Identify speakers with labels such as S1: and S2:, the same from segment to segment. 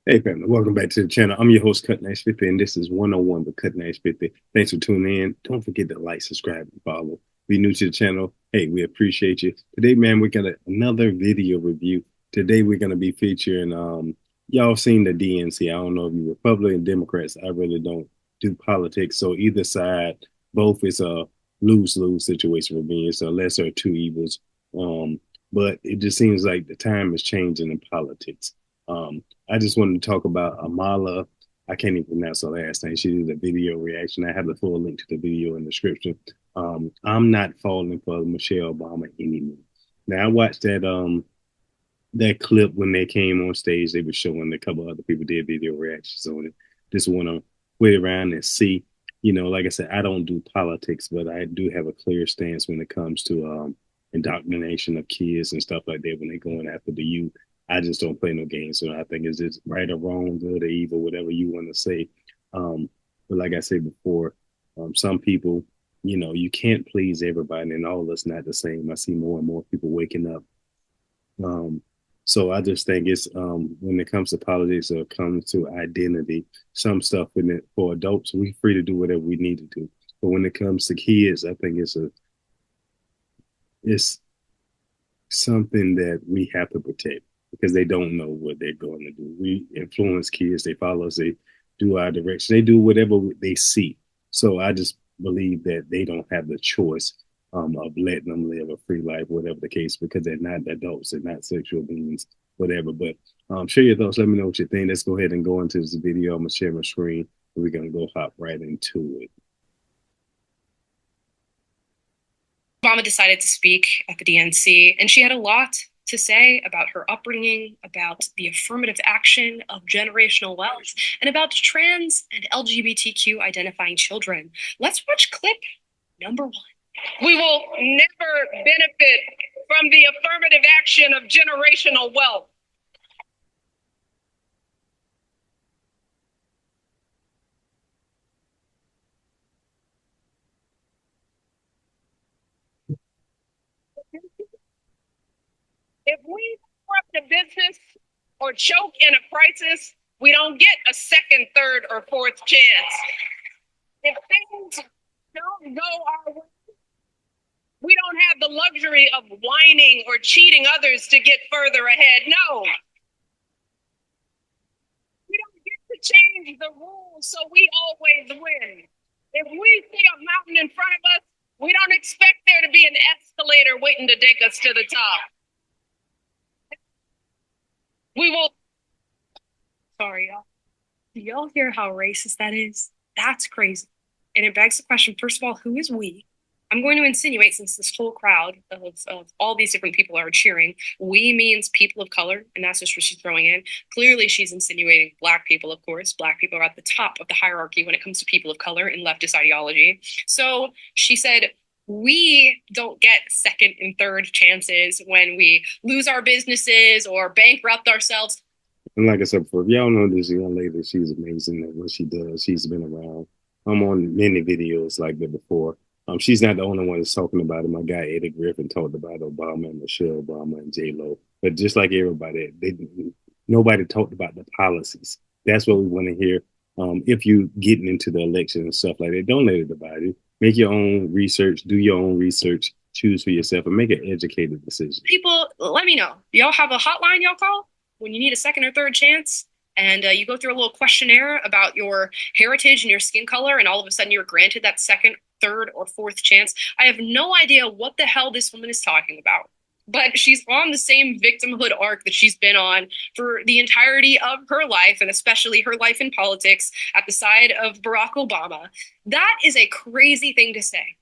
S1: Hey family, welcome back to the channel. I'm your host, Cutting Edge 50, and this is 101 with Cutting Edge 50. Thanks for tuning in. Don't forget to like, subscribe, and follow. If you're new to the channel, hey, we appreciate you. Today, man, we got another video review. Today we're gonna be featuring y'all seen the DNC. I don't know if you Republican Democrats. I really don't do politics. So either side, both is a lose-lose situation for me. It's a lesser of two evils. But it just seems like the time is changing in politics. I just wanted to talk about Amala. I can't even pronounce her last name. She did a video reaction. I have the full link to the video in the description. I'm not falling for Michelle Obama anymore. Now I watched that clip when they came on stage. They were showing a couple other people did video reactions on it. Just want to wait around and see. You know, like I said, I don't do politics, but I do have a clear stance when it comes to indoctrination of kids and stuff like that when they're going after the youth. I just don't play no games. So I think it's just right or wrong, good or evil, whatever you want to say. But like I said before, some people, you know, you can't please everybody, and all of us not the same. I see more and more people waking up. Um, so I just think it's when it comes to politics or it comes to identity, some stuff in it for adults, we free to do whatever we need to do. But when it comes to kids, I think it's something that we have to protect because they don't know what they're going to do. We influence kids, they follow us, they do our direction, they do whatever they see. So I just believe that they don't have the choice of letting them live a free life, whatever the case, because they're not adults, they're not sexual beings, whatever. But share your thoughts. Let me know what you think. Let's go ahead and go into this video. I'm gonna share my screen. And we're gonna go hop right into it.
S2: Obama decided to speak at the DNC, and she had a lot to say about her upbringing, about the affirmative action of generational wealth, and about trans and LGBTQ identifying children. Let's watch clip number one.
S3: We will never benefit from the affirmative action of generational wealth. If we disrupt a business or choke in a crisis, we don't get a second, third, or fourth chance. If things don't go our way, we don't have the luxury of whining or cheating others to get further ahead. No. We don't get to change the rules so we always win. If we see a mountain in front of us, we don't expect there to be an escalator waiting to take us to the top. We will.
S2: Sorry, y'all. Do y'all hear how racist that is? That's crazy. And it begs the question, first of all, who is we? I'm going to insinuate, since this whole crowd of all these different people are cheering, we means people of color, and that's just what she's throwing in. Clearly, she's insinuating Black people, of course. Black people are at the top of the hierarchy when it comes to people of color in leftist ideology. So she said, we don't get second and third chances when we lose our businesses or bankrupt ourselves.
S1: And like I said before, if y'all know this young lady, she's amazing at what she does. She's been around. I'm on many videos like that before. She's not the only one that's talking about it. My guy Eddie Griffin talked about Obama and Michelle Obama and J Lo. But just like everybody, nobody talked about the policies. That's what we want to hear. If you getting into the election and stuff like that, don't let it divide you. Make your own research. Do your own research. Choose for yourself and make an educated decision.
S2: People, let me know. Y'all have a hotline y'all call when you need a second or third chance? And you go through a little questionnaire about your heritage and your skin color, and all of a sudden you're granted that second, third, or fourth chance. I have no idea what the hell this woman is talking about, but she's on the same victimhood arc that she's been on for the entirety of her life, and especially her life in politics at the side of Barack Obama. That is a crazy thing to say.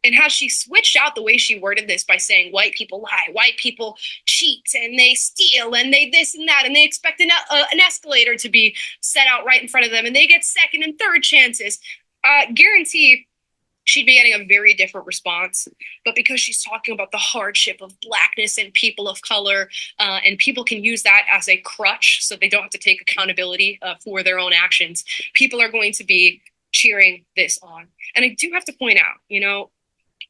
S2: And how she switched out the way she worded this by saying white people lie, white people cheat, and they steal, and they this and that, and they expect an escalator to be set out right in front of them, and they get second and third chances. Guarantee she'd be getting a very different response. But because she's talking about the hardship of Blackness and people of color, and people can use that as a crutch so they don't have to take accountability for their own actions, people are going to be cheering this on. And I do have to point out, you know,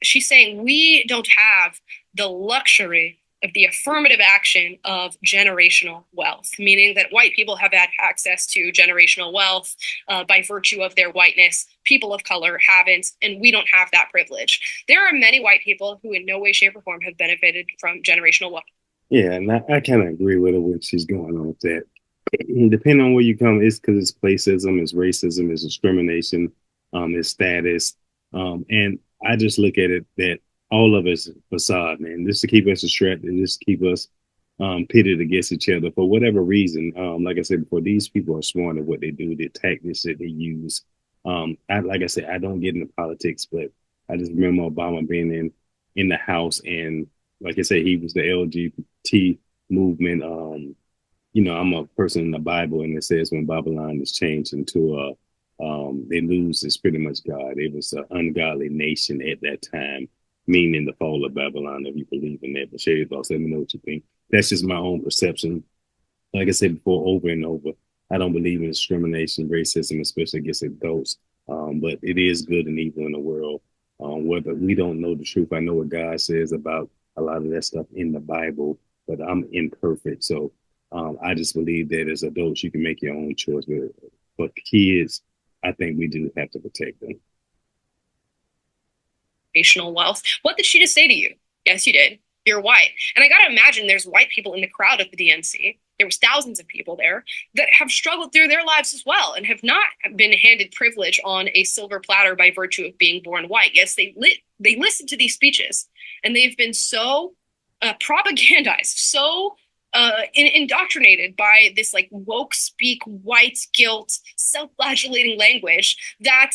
S2: she's saying we don't have the luxury of the affirmative action of generational wealth, meaning that white people have had access to generational wealth by virtue of their whiteness. People of color haven't, and we don't have that privilege. There are many white people who in no way, shape, or form have benefited from generational wealth.
S1: Yeah, and I kind of agree with her when she's going on with that. Depending on where you come, it's because it's placism, it's racism, it's discrimination, it's status. And I just look at it that all of us facade, man, just to keep us distracted, just to keep us pitted against each other for whatever reason. Like I said before, these people are smart at what they do, the tactics that they use. Like I said, I don't get into politics, but I just remember Obama being in the House, and like I said, he was the LGBT movement. I'm a person in the Bible, and it says when Babylon is changed into they lose, it's pretty much God. It was an ungodly nation at that time, meaning the fall of Babylon, if you believe in that. But share your thoughts. Let me know what you think. That's just my own perception. Like I said before, over and over, I don't believe in discrimination, racism, especially against adults. But it is good and evil in the world. Whether we don't know the truth, I know what God says about a lot of that stuff in the Bible, but I'm imperfect. So I just believe that as adults, you can make your own choice. But for kids, I think we do have to protect them.
S2: Generational wealth. What did she just say to you? Yes, you did. You're white. And I got to imagine there's white people in the crowd of the DNC. There was thousands of people there that have struggled through their lives as well and have not been handed privilege on a silver platter by virtue of being born white. Yes, they listened to these speeches, and they've been so propagandized, so indoctrinated by this like woke speak, white guilt, self-flagellating language that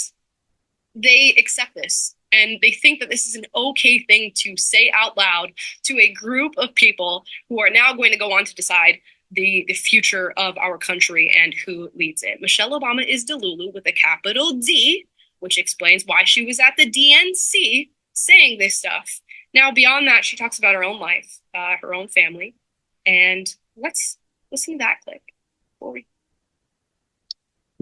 S2: they accept this. And they think that this is an okay thing to say out loud to a group of people who are now going to go on to decide the future of our country and who leads it. Michelle Obama is Delulu with a capital D, which explains why she was at the DNC saying this stuff. Now, beyond that, she talks about her own life, her own family. And let's listen to that clip before we.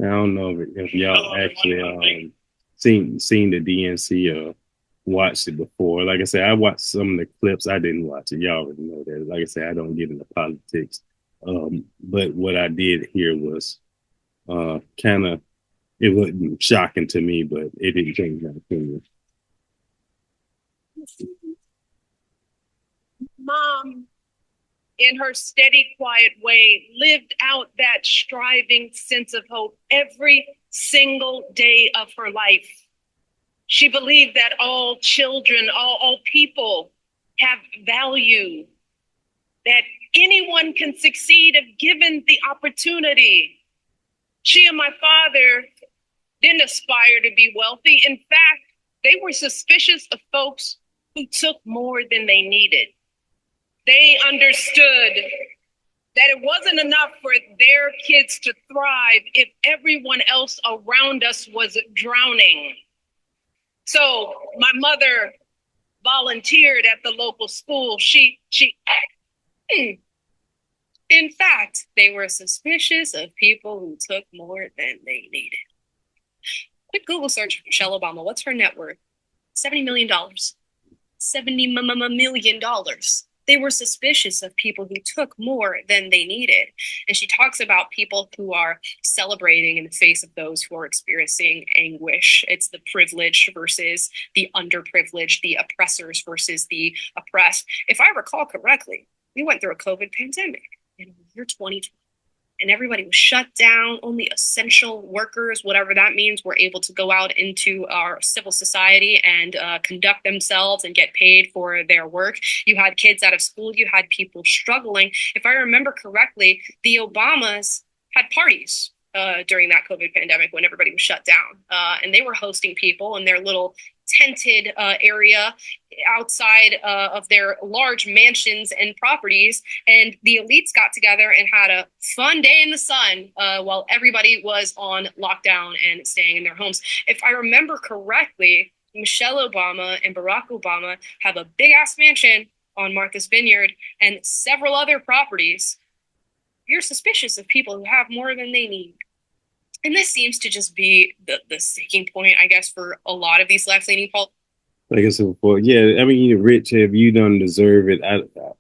S1: I don't know if y'all actually seen the DNC or watched it before. Like I said, I watched some of the clips. I didn't watch it. Y'all already know that. Like I said, I don't get into politics. But what I did hear was kind of, it wasn't shocking to me, but it didn't change my opinion.
S3: Mom, in her steady, quiet way, lived out that striving sense of hope every single day of her life. She believed that all children, all people have value, that anyone can succeed if given the opportunity. She and my father didn't aspire to be wealthy. In fact, they were suspicious of folks who took more than they needed. They understood that it wasn't enough for their kids to thrive if everyone else around us was drowning. So my mother volunteered at the local school.
S2: In fact, they were suspicious of people who took more than they needed. Quick Google search for Michelle Obama. What's her net worth? $70 million. $70 million. They were suspicious of people who took more than they needed. And she talks about people who are celebrating in the face of those who are experiencing anguish. It's the privileged versus the underprivileged, the oppressors versus the oppressed. If I recall correctly, we went through a COVID pandemic in the year 2020. And everybody was shut down. Only essential workers, whatever that means, were able to go out into our civil society and conduct themselves and get paid for their work. You had kids out of school. You had people struggling. If I remember correctly, the Obamas had parties during that COVID pandemic when everybody was shut down. And they were hosting people in their little tented area outside of their large mansions and properties, and the elites got together and had a fun day in the sun while everybody was on lockdown and staying in their homes. If I remember correctly, Michelle Obama and Barack Obama have a big ass mansion on Martha's Vineyard and several other properties. You're suspicious of people who have more than they need. And this seems to just be the sticking point, I guess, for a lot of these left-leaning
S1: Like I said before, yeah, I mean, you're rich if you don't deserve it.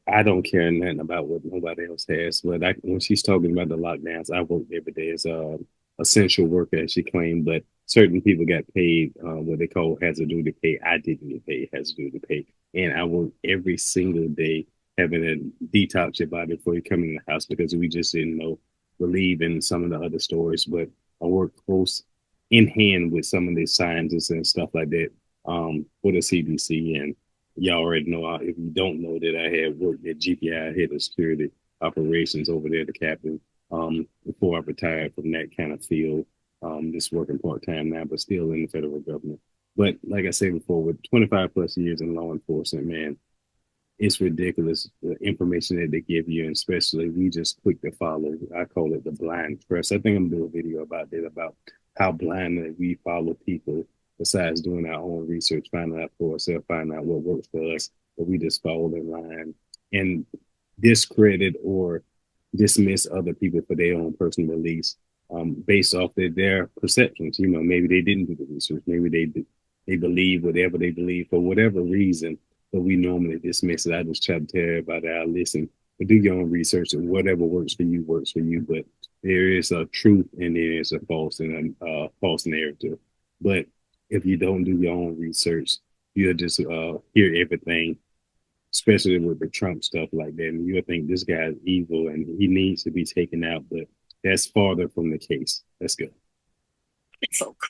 S1: I don't care nothing about what nobody else has. But when she's talking about the lockdowns, I worked every day as a essential worker, as she claimed. But certain people got paid what they call hazard duty pay. I didn't get paid hazard duty pay, and I worked every single day having to detox your body before you come in the house because we just didn't know believe in some of the other stories. But I worked close in hand with some of the scientists and stuff like that for the CDC. And y'all already know, if you don't know, that I had worked at GPI, head of security operations over there, the captain, before I retired from that kind of field. Just working part time now, but still in the federal government. But like I said before, with 25 plus years in law enforcement, man, it's ridiculous the information that they give you, and especially we just click to follow. I call it the blind trust. I think I'm doing a video about that, about how blindly we follow people besides doing our own research, finding out for ourselves, finding out what works for us, but we just follow in line and discredit or dismiss other people for their own personal beliefs based off their perceptions. You know, maybe they didn't do the research, maybe they believe whatever they believe for whatever reason, but we normally dismiss it. I just try to tell everybody, I listen, but do your own research, and whatever works for you works for you. But there is a truth and there is a false and a false narrative. But if you don't do your own research, you'll just hear everything, especially with the Trump stuff like that. And you'll think this guy's evil and he needs to be taken out, but that's farther from the case. Let's go.
S2: Folk.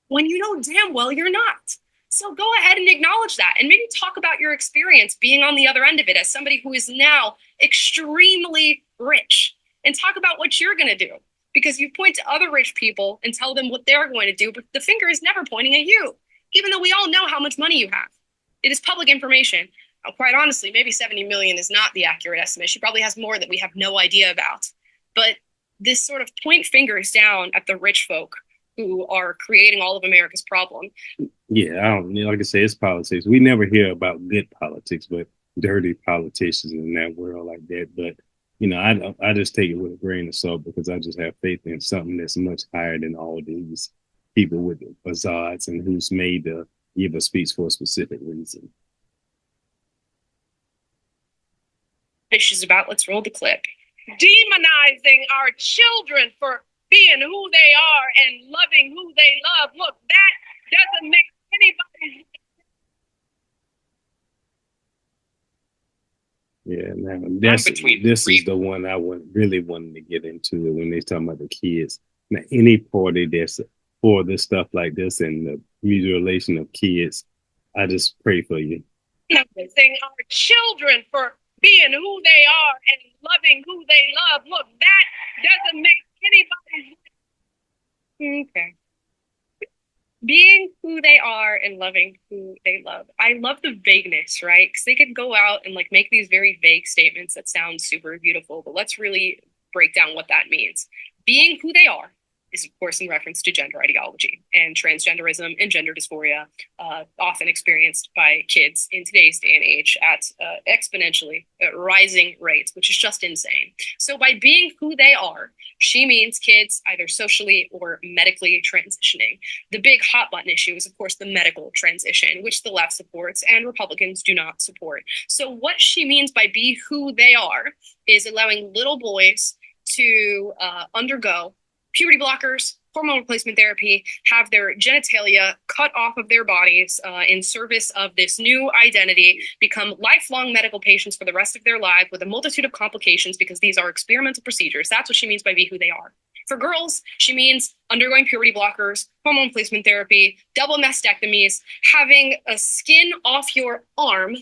S2: When you know damn well you're not. So go ahead and acknowledge that and maybe talk about your experience being on the other end of it as somebody who is now extremely rich, and talk about what you're going to do, because you point to other rich people and tell them what they're going to do, but the finger is never pointing at you, even though we all know how much money you have. It is public information. Now, quite honestly, maybe 70 million is not the accurate estimate. She probably has more that we have no idea about. But this sort of point fingers down at the rich folk who are creating all of America's problem.
S1: Yeah, I don't, like I say, it's politics. We never hear about good politics, but dirty politicians in that world like that. But you know, I just take it with a grain of salt because I just have faith in something that's much higher than all these people with facades and who's made to give a speech for a specific reason.
S2: Fish is about, let's roll the clip.
S3: Demonizing our children for being who they are and loving who they love. Look, that doesn't make anybody.
S1: Yeah, now this is the one I really wanted to get into when they talking about the kids. Now, any party that's for this stuff like this and the mutilation of kids, I just pray for you.
S3: Demonizing our children for being who they are and loving who they love. Look, that doesn't make anybody.
S2: Okay. Being who they are and loving who they love. I love the vagueness, right? Because they could go out and like make these very vague statements that sound super beautiful, but let's really break down what that means. Being who they are is, of course, in reference to gender ideology and transgenderism and gender dysphoria, often experienced by kids in today's day and age at exponentially rising rates, which is just insane. So by being who they are, she means kids either socially or medically transitioning. The big hot button issue is, of course, the medical transition, which the left supports and Republicans do not support. So what she means by be who they are is allowing little boys to undergo puberty blockers, hormone replacement therapy, have their genitalia cut off of their bodies in service of this new identity, become lifelong medical patients for the rest of their life with a multitude of complications because these are experimental procedures. That's what she means by be who they are. For girls, she means undergoing puberty blockers, hormone replacement therapy, double mastectomies, having a skin off your arm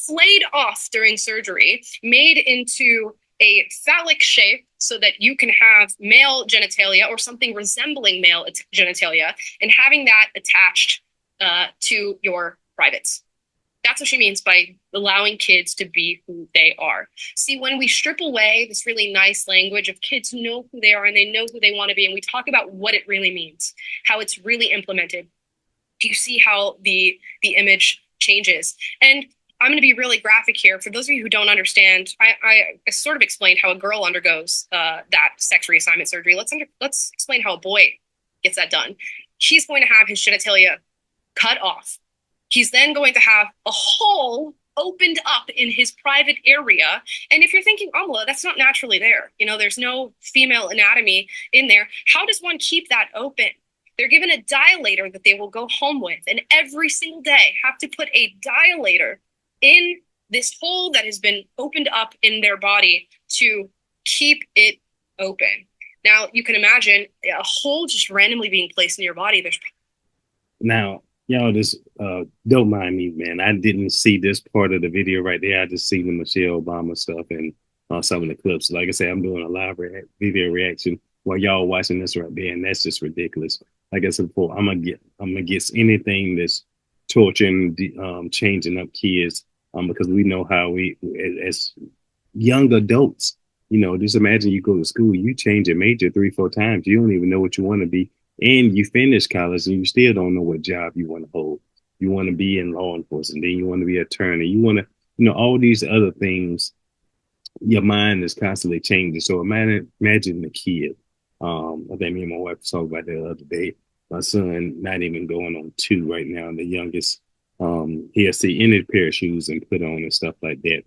S2: flayed off during surgery, made into a phallic shape so that you can have male genitalia or something resembling male genitalia, and having that attached to your privates. That's what she means by allowing kids to be who they are. See, when we strip away this really nice language of kids know who they are and they know who they want to be, and we talk about what it really means, how it's really implemented, do you see how the image changes? And I'm going to be really graphic here. For those of you who don't understand, I sort of explained how a girl undergoes that sex reassignment surgery. Let's explain how a boy gets that done. He's going to have his genitalia cut off. He's then going to have a hole opened up in his private area. And if you're thinking, Amala, that's not naturally there. You know, there's no female anatomy in there. How does one keep that open? They're given a dilator that they will go home with, and every single day have to put a dilator in this hole that has been opened up in their body to keep it open. Now, you can imagine a hole just randomly being placed in your body.
S1: Now, y'all just don't mind me, man. I didn't see this part of the video right there. I just seen the Michelle Obama stuff and some of the clips. Like I said, I'm doing a live video reaction while y'all watching this right there, and that's just ridiculous. Like I said before, I'm against anything that's torturing, changing up kids, because we know how we, as young adults, you know, just imagine you go to school, you change your major 3, 4 times, you don't even know what you want to be, and you finish college and you still don't know what job you want to hold. You want to be in law enforcement, then you want to be an attorney, you want to, you know, all these other things. Your mind is constantly changing. So imagine the kid. I think me and my wife talked about that the other day. My son, not even going on 2 right now, the youngest, he'll see any pair of shoes and put on and stuff like that.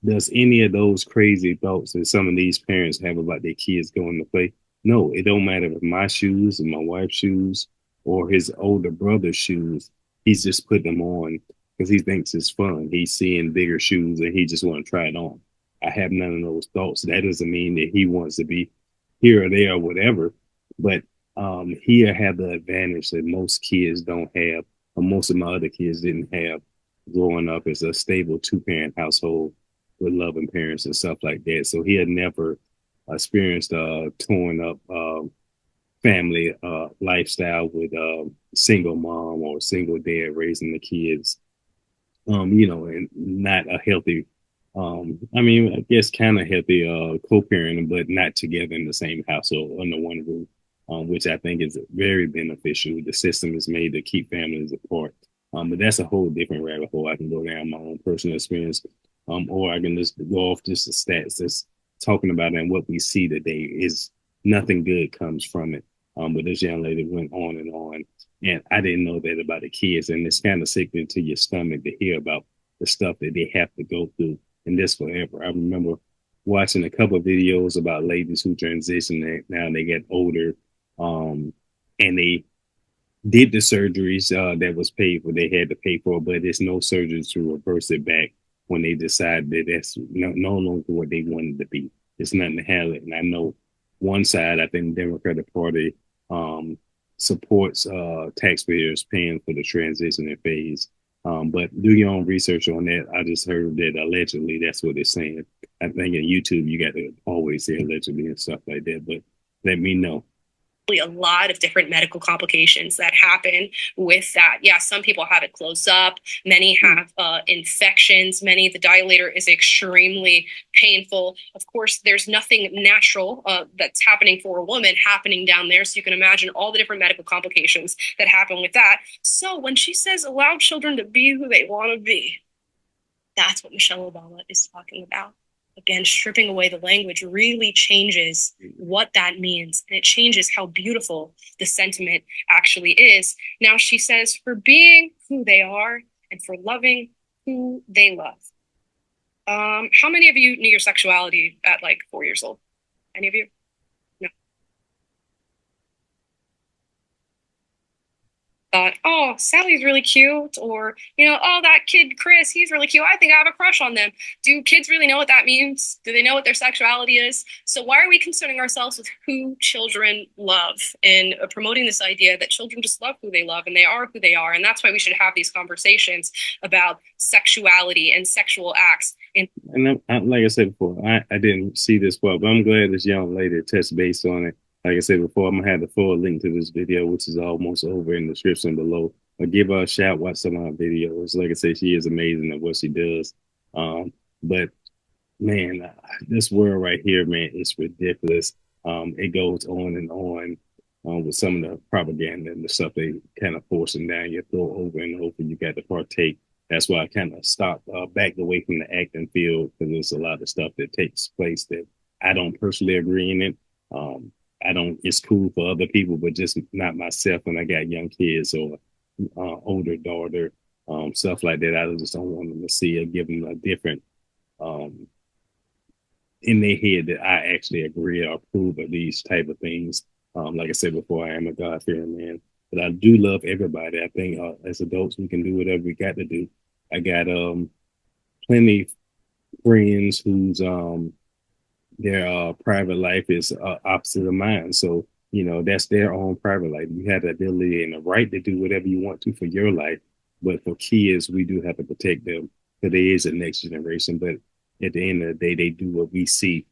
S1: Does any of those crazy thoughts that some of these parents have about their kids going to play? No, it don't matter if my shoes and my wife's shoes or his older brother's shoes. He's just putting them on because he thinks it's fun. He's seeing bigger shoes and he just want to try it on. I have none of those thoughts. That doesn't mean that he wants to be here or there or whatever, but he'll have the advantage that most kids don't have, or most of my other kids didn't have growing up as a stable 2-parent household with loving parents and stuff like that. So he had never experienced a torn up family lifestyle with a single mom or a single dad raising the kids, you know, and not a healthy, I mean, I guess kind of healthy co-parenting, but not together in the same household under one roof, which I think is very beneficial. The system is made to keep families apart. But that's a whole different rabbit hole. I can go down my own personal experience, or I can just go off just the stats that's talking about it, and what we see today is nothing good comes from it. But this young lady went on, and I didn't know that about the kids, and it's kind of sickening to your stomach to hear about the stuff that they have to go through in this forever. I remember watching a couple of videos about ladies who transitioned, now they get older, and they did the surgeries that was paid for, they had to pay for, but there's no surgery to reverse it back when they decide that that's no longer what they wanted to be. It's nothing to handle it. And I know one side, I think the Democratic Party supports taxpayers paying for the transitioning phase. But do your own research on that. I just heard that allegedly that's what they're saying. I think in YouTube, you got to always say allegedly and stuff like that, but let me know.
S2: A lot of different medical complications that happen with that. Yeah, some people have it close up. Many have infections. Many, the dilator is extremely painful. Of course, there's nothing natural that's happening for a woman happening down there. So you can imagine all the different medical complications that happen with that. So when she says allow children to be who they want to be, that's what Michelle Obama is talking about. Again, stripping away the language really changes what that means. And it changes how beautiful the sentiment actually is. Now she says, for being who they are and for loving who they love. How many of you knew your sexuality at like 4 years old? Any of you? Thought, oh, Sally's really cute, or, you know, oh, that kid Chris, he's really cute. I think I have a crush on them. Do kids really know what that means? Do they know what their sexuality is? So why are we concerning ourselves with who children love and promoting this idea that children just love who they love and they are who they are? And that's why we should have these conversations about sexuality and sexual acts.
S1: And like I said before, I didn't see this part, but I'm glad this young lady touched base on it. Like I said before, I'm gonna have the full link to this video, which is almost over in the description below. I'll give her a shout, watch some of her videos. Like I said, she is amazing at what she does. But man, this world right here, man, it's ridiculous. It goes on and on with some of the propaganda and the stuff they kind of forcing down your throat over and over. You got to partake. That's why I kind of stopped, backed away from the acting field, because there's a lot of stuff that takes place that I don't personally agree in it. I don't, it's cool for other people, but just not myself when I got young kids or older daughter, stuff like that. I just don't want them to see or give them a different um, in their head that I actually agree or approve of these type of things. Like I said before, I am a God fearing man, but I do love everybody. I think as adults we can do whatever we got to do. I got plenty friends whose their private life is opposite of mine. So, you know, that's their own private life. You have the ability and the right to do whatever you want to for your life. But for kids, we do have to protect them because there is a next generation. But at the end of the day, they do what we see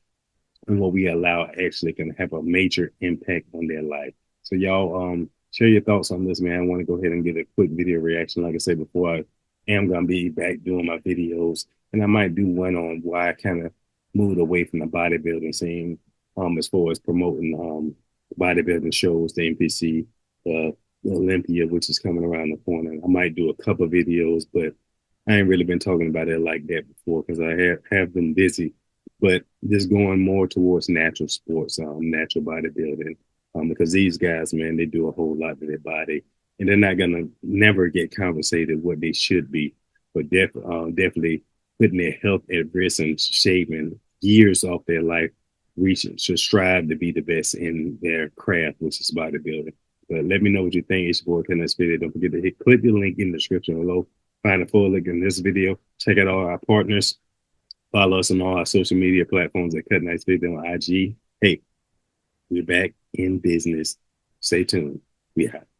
S1: and what we allow actually can have a major impact on their life. So y'all share your thoughts on this, man. I want to go ahead and get a quick video reaction. Like I said before, I am gonna be back doing my videos and I might do one on why I kind of moved away from the bodybuilding scene as far as promoting bodybuilding shows, the NPC, the Olympia, which is coming around the corner. I might do a couple videos, but I ain't really been talking about it like that before because I have been busy, but just going more towards natural sports, natural bodybuilding, because these guys, man, they do a whole lot to their body, and they're not gonna never get compensated what they should be, but definitely putting their health at risk and shaving years off their life, reaching to strive to be the best in their craft, which is bodybuilding. But let me know what you think. It's your boy, Ken. This video. Don't forget to click the link in the description below. Find a full link in this video. Check out all our partners. Follow us on all our social media platforms at Cut Nice Video on IG. Hey, we're back in business. Stay tuned. We have.